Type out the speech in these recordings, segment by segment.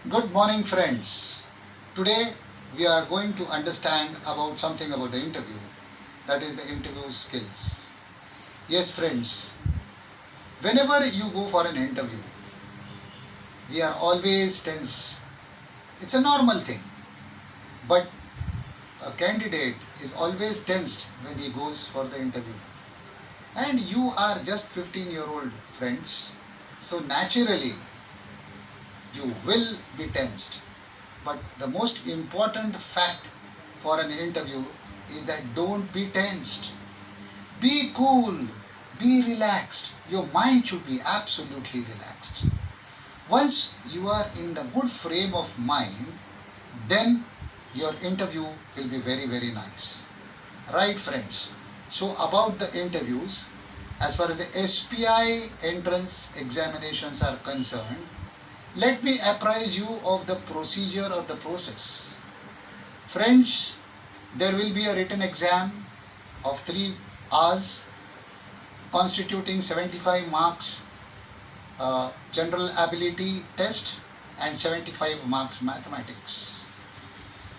Good morning, friends. Today we are going to understand about something about the interview, that is the interview skills. Yes, friends, whenever you go for an interview, we are always tense. It's a normal thing, but a candidate is always tensed when he goes for the interview. And you are just 15-year-old friends, so naturally you will be tensed. But the most important fact for an interview is that don't be tensed. Be cool, be relaxed. Your mind should be absolutely relaxed. Once you are in the good frame of mind, then your interview will be very, very nice. Right, friends? So, about the interviews, as far as the SPI entrance examinations are concerned, let me apprise you of the procedure or the process. Friends, there will be a written exam of 3 hours constituting 75 marks general ability test and 75 marks mathematics.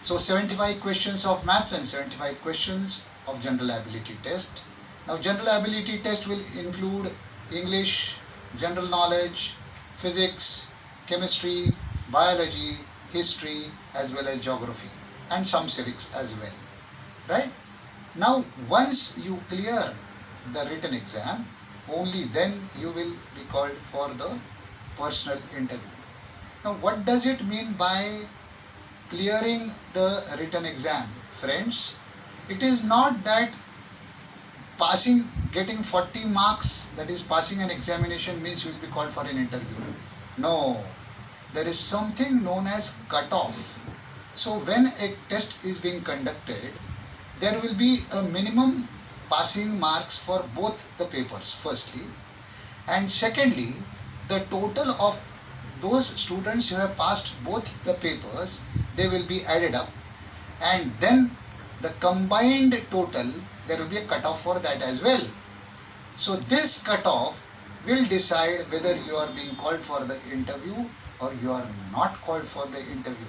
So 75 questions of maths and 75 questions of general ability test. Now general ability test will include English, general knowledge, physics, chemistry, biology, history as well as geography and some civics as well. Right? Now once you clear the written exam, only then you will be called for the personal interview. Now what does it mean by clearing the written exam? Friends, it is not that getting 40 marks, that is passing an examination means you will be called for an interview. No, there is something known as cutoff. So when a test is being conducted, there will be a minimum passing marks for both the papers, firstly, and secondly, the total of those students who have passed both the papers, they will be added up, and then the combined total, there will be a cutoff for that as well. So this cutoff will decide whether you are being called for the interview or you are not called for the interview,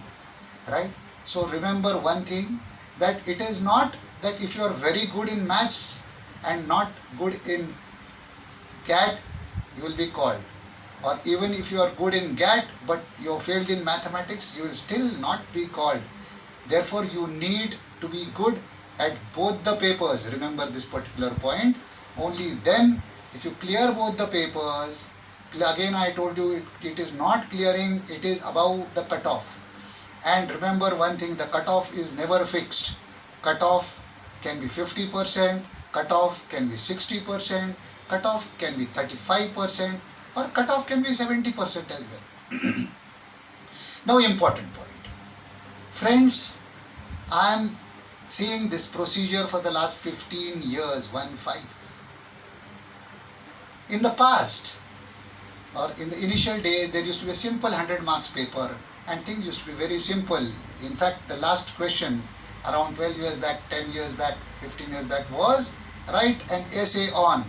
right? So remember one thing, that it is not that if you are very good in maths and not good in GAT, you will be called, or even if you are good in GAT but you have failed in mathematics, you will still not be called. Therefore you need to be good at both the papers. Remember this particular point. Only then, if you clear both the papers, again I told you it is not clearing, it is above the cutoff. And remember one thing, the cutoff is never fixed. Cutoff can be 50%, cutoff can be 60%, cutoff can be 35%, or cutoff can be 70% as well. Now important point. Friends, I am seeing this procedure for the last 15 years, 1-5. In the past, or in the initial day, there used to be a simple 100 marks paper and things used to be very simple. In fact, the last question around 12 years back, 10 years back, 15 years back was write an essay on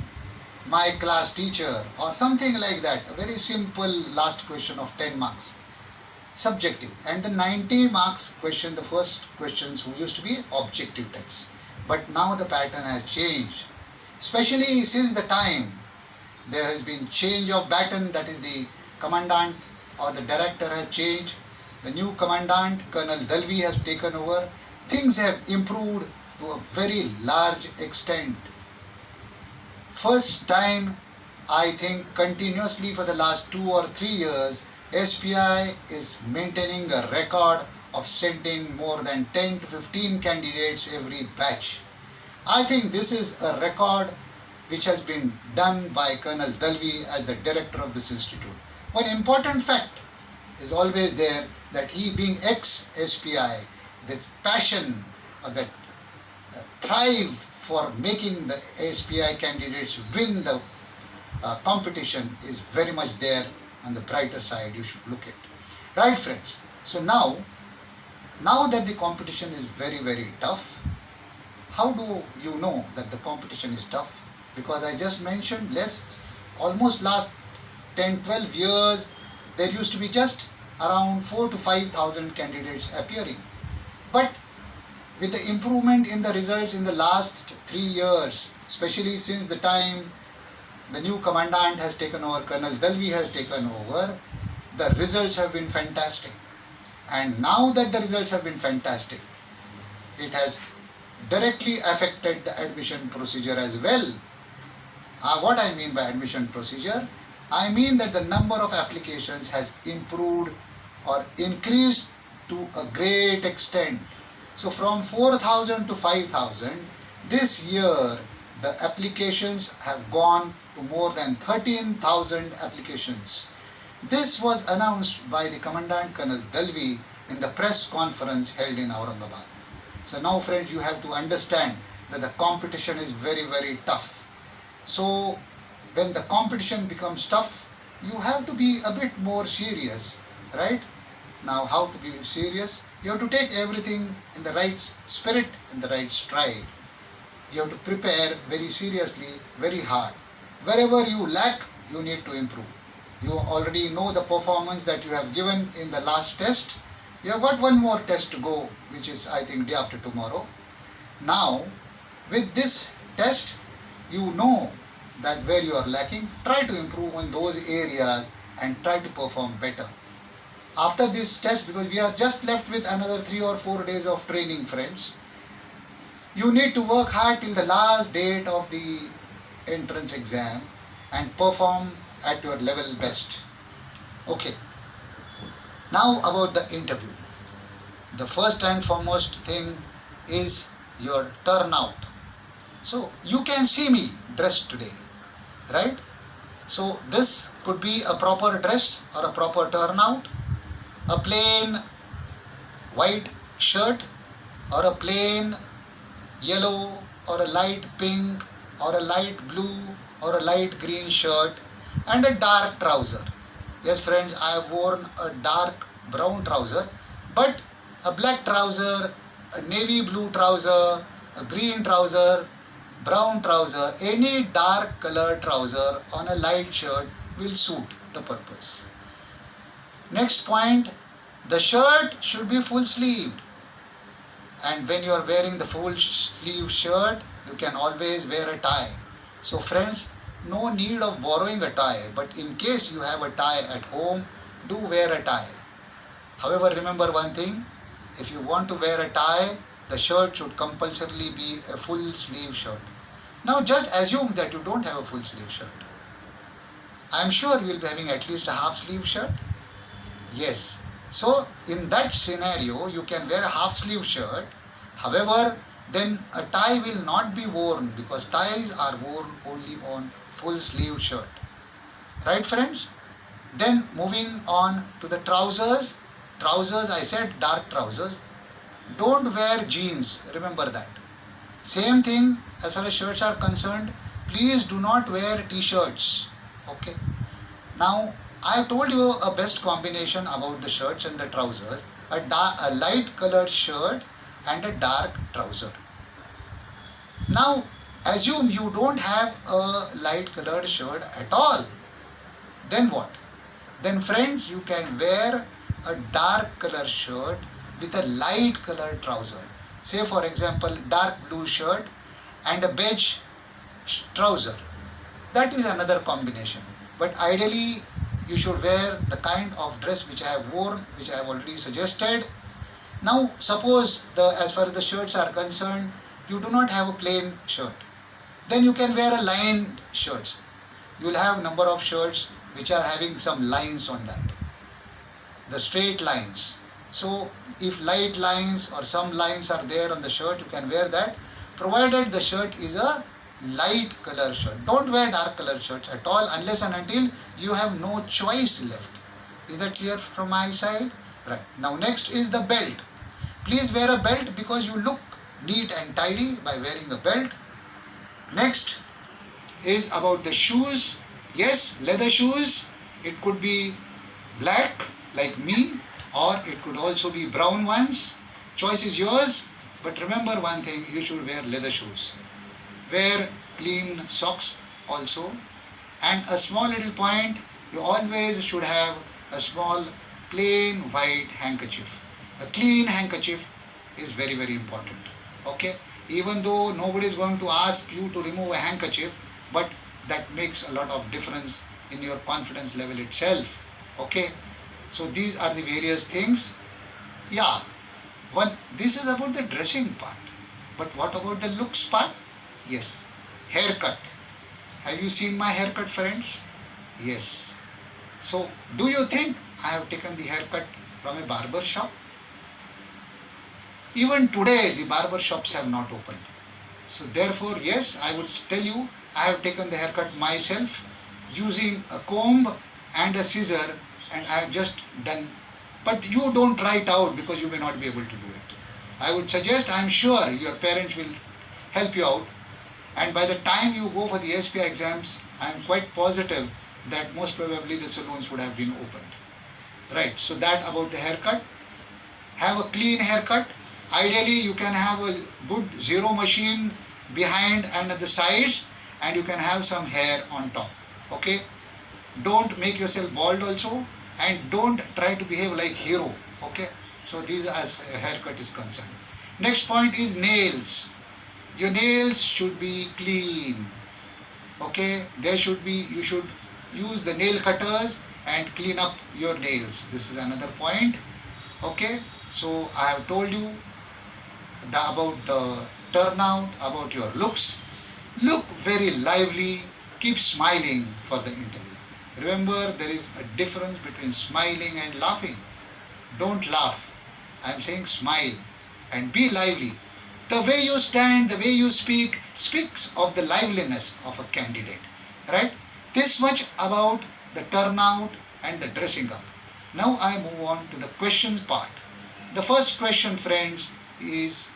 my class teacher or something like that. A very simple last question of 10 marks. Subjective. And the 90 marks question, the first questions used to be objective types. But now the pattern has changed. Especially since the time there has been change of baton, that is the commandant or the director has changed. The new commandant, Colonel Dalvi, has taken over. Things have improved to a very large extent. First time, I think continuously for the last 2 or 3 years, SPI is maintaining a record of sending more than 10 to 15 candidates every batch. I think this is a record which has been done by Colonel Dalvi as the director of this institute. One important fact is always there, that he being ex-SPI, the passion or the thrive for making the SPI candidates win the competition is very much there on the brighter side. You should look at. Right, friends? So now that the competition is very, very tough, how do you know that the competition is tough? Because I just mentioned almost last 10-12 years, there used to be just around 4 to 5,000 candidates appearing. But with the improvement in the results in the last 3 years, especially since the time the new commandant has taken over, Colonel Dalvi has taken over, the results have been fantastic. And now that the results have been fantastic, it has directly affected the admission procedure as well. What I mean by admission procedure? I mean that the number of applications has improved or increased to a great extent. So from 4,000 to 5,000, this year the applications have gone to more than 13,000 applications. This was announced by the Commandant Colonel Dalvi in the press conference held in Aurangabad. So now friends, you have to understand that the competition is very, very tough. So when the competition becomes tough, you have to be a bit more serious, right? Now how to be serious? You have to take everything in the right spirit and the right stride. You have to prepare very seriously, very hard. Wherever you lack, you need to improve. You already know the performance that you have given in the last test. You have got one more test to go, which is I think day after tomorrow. Now, with this test, you know that where you are lacking, try to improve on those areas and try to perform better. After this test, because we are just left with another 3 or 4 days of training, friends, you need to work hard till the last date of the entrance exam and perform at your level best. Okay. Now about the interview. The first and foremost thing is your turnout. So you can see me dressed today, right? So this could be a proper dress or a proper turnout, a plain white shirt or a plain yellow or a light pink or a light blue or a light green shirt and a dark trouser. Yes friends, I have worn a dark brown trouser, but a black trouser, a navy blue trouser, a green trouser, brown trouser, any dark colored trouser on a light shirt will suit the purpose. Next point, the shirt should be full sleeved. And when you are wearing the full sleeve shirt, you can always wear a tie. So friends, no need of borrowing a tie, but in case you have a tie at home, do wear a tie. However, remember one thing, if you want to wear a tie, the shirt should compulsorily be a full sleeve shirt. Now just assume that you don't have a full sleeve shirt. I am sure you will be having at least a half sleeve shirt. Yes. So in that scenario, you can wear a half sleeve shirt. However, then a tie will not be worn because ties are worn only on full sleeve shirt. Right friends? Then moving on to the trousers. Trousers, I said dark trousers. Don't wear jeans, remember that. Same thing as far as shirts are concerned. Please do not wear t-shirts. Okay. Now, I have told you a best combination about the shirts and the trousers. A light colored shirt and a dark trouser. Now, assume you don't have a light colored shirt at all. Then what? Then friends, you can wear a dark colored shirt with a light colored trouser. Say for example, dark blue shirt and a beige trouser. That is another combination. But ideally, you should wear the kind of dress which I have worn, which I have already suggested. Now, suppose as far as the shirts are concerned, you do not have a plain shirt. Then you can wear a lined shirts. You will have number of shirts which are having some lines on that. The straight lines. So, if light lines or some lines are there on the shirt, you can wear that, provided the shirt is a light color shirt. Don't wear dark color shirts at all unless and until you have no choice left. Is that clear from my side? Right. Now next is the belt. Please wear a belt because you look neat and tidy by wearing a belt. Next is about the shoes. Yes, leather shoes. It could be black like me, or it could also be brown ones. Choice is yours, but remember one thing, you should wear leather shoes. Wear clean socks also, and a small little point, you always should have a small plain white handkerchief. A clean handkerchief is very, very important. Okay? Even though nobody is going to ask you to remove a handkerchief, but that makes a lot of difference in your confidence level itself. Okay? So these are the various things. Yeah, this is about the dressing part. But what about the looks part? Yes, haircut. Have you seen my haircut, friends? Yes. So, do you think I have taken the haircut from a barber shop? Even today, the barber shops have not opened. So, therefore, yes, I would tell you, I have taken the haircut myself using a comb and a scissor, and I have just done. But you don't try it out because you may not be able to do it. I would suggest, I am sure your parents will help you out, and by the time you go for the SPI exams, I am quite positive that most probably the salons would have been opened. Right, so that about the haircut. Have a clean haircut. Ideally, you can have a good zero machine behind and at the sides, and you can have some hair on top. Okay, don't make yourself bald also, and don't try to behave like hero. Okay, so these are as haircut is concerned. Next point is nails. Your nails should be clean. Okay, you should use the nail cutters and clean up your nails. This is another point. Okay, so I have told you about the turnout, about your looks. Look very lively, keep smiling for the interview. Remember, there is a difference between smiling and laughing. Don't laugh. I am saying smile and be lively. The way you stand, the way you speak, speaks of the liveliness of a candidate. Right? This much about the turnout and the dressing up. Now I move on to the questions part. The first question, friends, is